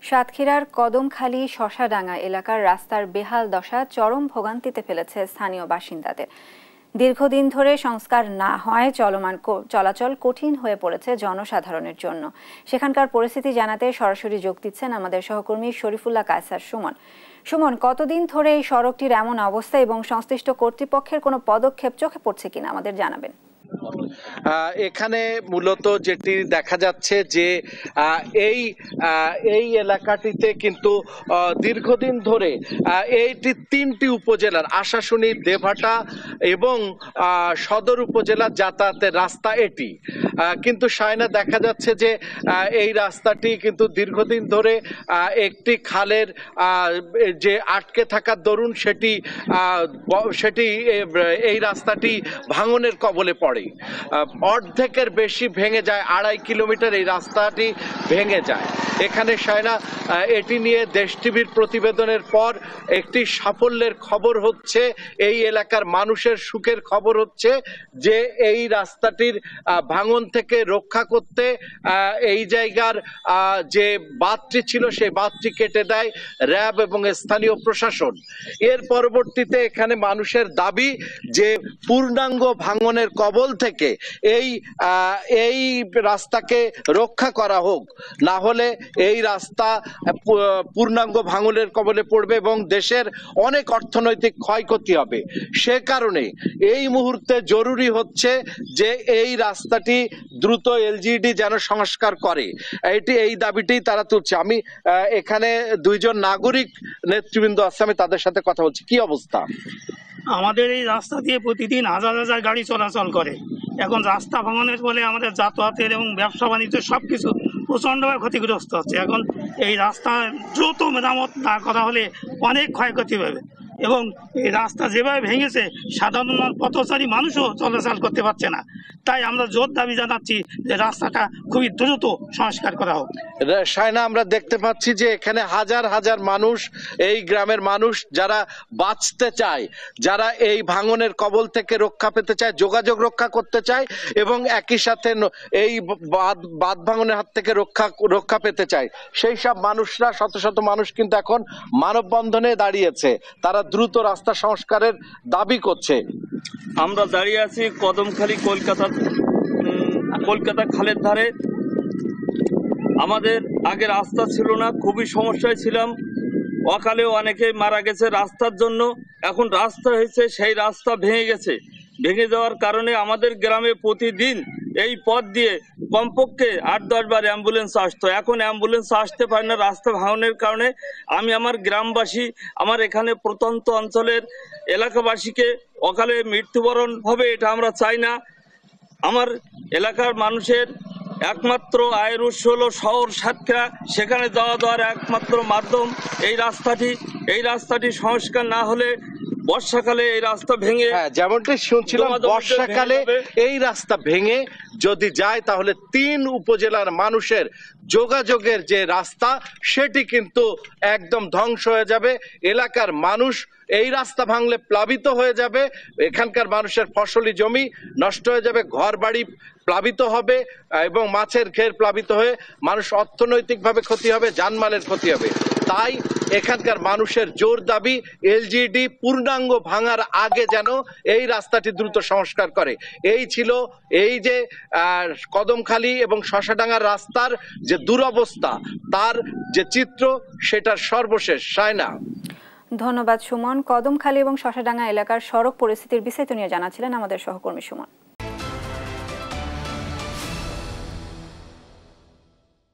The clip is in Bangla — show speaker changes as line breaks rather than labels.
সাতক্ষীরার কদমখালী শশাডাঙ্গা এলাকার রাস্তার বেহাল দশা চরম ভোগান্তিতে ফেলেছে স্থানীয় বাসিন্দাদের। দীর্ঘদিন ধরে সংস্কার না হওয়ায় চলাচল কঠিন হয়ে পড়েছে জনসাধারণের জন্য। সেখানকার পরিস্থিতি জানাতে সরাসরি যোগ দিচ্ছেন আমাদের সহকর্মী শরীফুল্লাহ কায়সার সুমন, কতদিন ধরে এই সড়কটির এমন অবস্থা এবং সংশ্লিষ্ট কর্তৃপক্ষের কোনো পদক্ষেপ চোখে পড়ছে কিনা আমাদের জানাবেন।
এখানে মূলত যেটি দেখা যাচ্ছে যে এই এলাকাটিতে কিন্তু দীর্ঘদিন ধরে এইটি তিনটি উপজেলার আশাশুনি, দেভাটা এবং সদর উপজেলার যাতায়াতের রাস্তা এটি, কিন্তু সায়না দেখা যাচ্ছে যে এই রাস্তাটি কিন্তু দীর্ঘদিন ধরে একটি খালের যে আটকে থাকার দরুন সেটি এই রাস্তাটি ভাঙনের কবলে পড়ে। অর্ধেকের বেশি ভেঙে যায়, 2.5 কিলোমিটার এই রাস্তাটি ভেঙে যায়। এখানে সায়না এটি নিয়ে দেশ টিভির প্রতিবেদনের পর একটি সাফল্যের খবর হচ্ছে, এই এলাকার মানুষের সুখের খবর হচ্ছে যে এই রাস্তাটির ভাঙন থেকে রক্ষা করতে এই জায়গার যে বাঁধটি ছিল সেই বাঁধটি কেটে দেয় র্যাব এবং স্থানীয় প্রশাসন। এর পরবর্তীতে এখানে মানুষের দাবি যে পূর্ণাঙ্গ ভাঙনের কবল থেকে এই রাস্তাকে রক্ষা করা হোক, না হলে এই রাস্তা পূর্ণাঙ্গ ভাঙনের কবলে পড়বে এবং দেশের অনেক অর্থনৈতিক ক্ষয়ক্ষতি হবে। সে কারণে এই মুহূর্তে জরুরি হচ্ছে যে এই রাস্তাটি দ্রুত এলজিইডি যেন সংস্কার করে, এই দাবিটি তারা তুলছে। আমি এখানে দুইজন নাগরিক নেতৃবৃন্দ আছে, আমি তাদের সাথে কথা বলছি। কি অবস্থা?
আমাদের এই রাস্তা দিয়ে প্রতিদিন হাজার হাজার গাড়ি চলাচল করে। এখন রাস্তা ভাঙনের ফলে আমাদের যাতায়াতের এবং ব্যবসা বাণিজ্য সবকিছু প্রচণ্ডভাবে ক্ষতিগ্রস্ত হচ্ছে। এখন এই রাস্তা দ্রুত মেরামত না করা হলে অনেক ক্ষয়ক্ষতি হবে এবং এই রাস্তা যেভাবে ভেঙেছে সাধারণ পথচারী মানুষও চলাচল করতে পারছে না। তাই আমরা জোর দাবি জানাচ্ছি যে রাস্তাটা খুবই দ্রুত সংস্কার করা হোক।
সায়না, আমরা দেখতে পাচ্ছি যে এখানে হাজার হাজার মানুষ, এই গ্রামের মানুষ যারা বাঁচতে চায়, যারা এই ভাঙনের কবল থেকে রক্ষা পেতে চায়, যোগাযোগ রক্ষা করতে চায় এবং একই সাথে এই বাঁধ ভাঙনের হাত থেকে রক্ষা পেতে চায়, সেই সব মানুষরা, শত শত মানুষ কিন্তু এখন মানববন্ধনে দাঁড়িয়েছে। তারা দ্রুত রাস্তা সংস্কারের দাবি করছে।
আমরা দাঁড়িয়ে আছি কদমখালী কলকাতা খালের ধারে। আমাদের আগে রাস্তা ছিল না, খুবই সমস্যায় ছিলাম, অকালেও অনেকে মারা গেছে রাস্তার জন্য। এখন রাস্তা হয়েছে, সেই রাস্তা ভেঙে গেছে। ভেঙে যাওয়ার কারণে আমাদের গ্রামে প্রতিদিন এই পথ দিয়ে কমপক্ষে 8-10 বার অ্যাম্বুলেন্স আসতো। এখন অ্যাম্বুলেন্স আসতে পারে না রাস্তা ভাঙনের কারণে। আমি আমার গ্রামবাসী, আমার এখানে প্রত্যন্ত অঞ্চলের এলাকাবাসীকে অকালে মৃত্যুবরণ হবে এটা আমরা চাই না। আমার এলাকার মানুষের একমাত্র আয়ের উৎস হলো শহর সাতক্ষীরা, সেখানে যাওয়া দেওয়ার একমাত্র মাধ্যম এই রাস্তাটি সংস্কার না হলে বর্ষাকালে এই রাস্তা ভেঙে,
যেমনটি শুনছিলাম, বর্ষাকালে এই রাস্তা ভেঙে যদি যায় তাহলে 3 উপজেলার মানুষের যোগাযোগের যে রাস্তা সেটি কিন্তু একদম ধ্বংস হয়ে যাবে। এলাকার মানুষ এই রাস্তা ভাঙলে প্লাবিত হয়ে যাবে, এখানকার মানুষের ফসলি জমি নষ্ট হয়ে যাবে, ঘর বাড়ি প্লাবিত হবে এবং মাছের ঘের প্লাবিত হয়ে মানুষ অর্থনৈতিকভাবে ক্ষতি হবে, জানমালের ক্ষতি হবে। তাই এখানকার মানুষের জোর দাবি এলজিইডি পূর্ণাঙ্গ ভাঙার আগে যেন এই রাস্তাটি দ্রুত সংস্কার করে। এই ছিল এই যে কদমখালী এবং শশাডাঙ্গার রাস্তার যে দুরবস্থা, তার যে চিত্র, সেটার সর্বশেষ। সায়না,
ধন্যবাদ সুমন। কদমখালী এবং শশাডাঙ্গা এলাকার সড়ক পরিস্থিতির বিস্তারিত নিয়ে জানাচ্ছিলেন আমাদের সহকর্মী সুমন।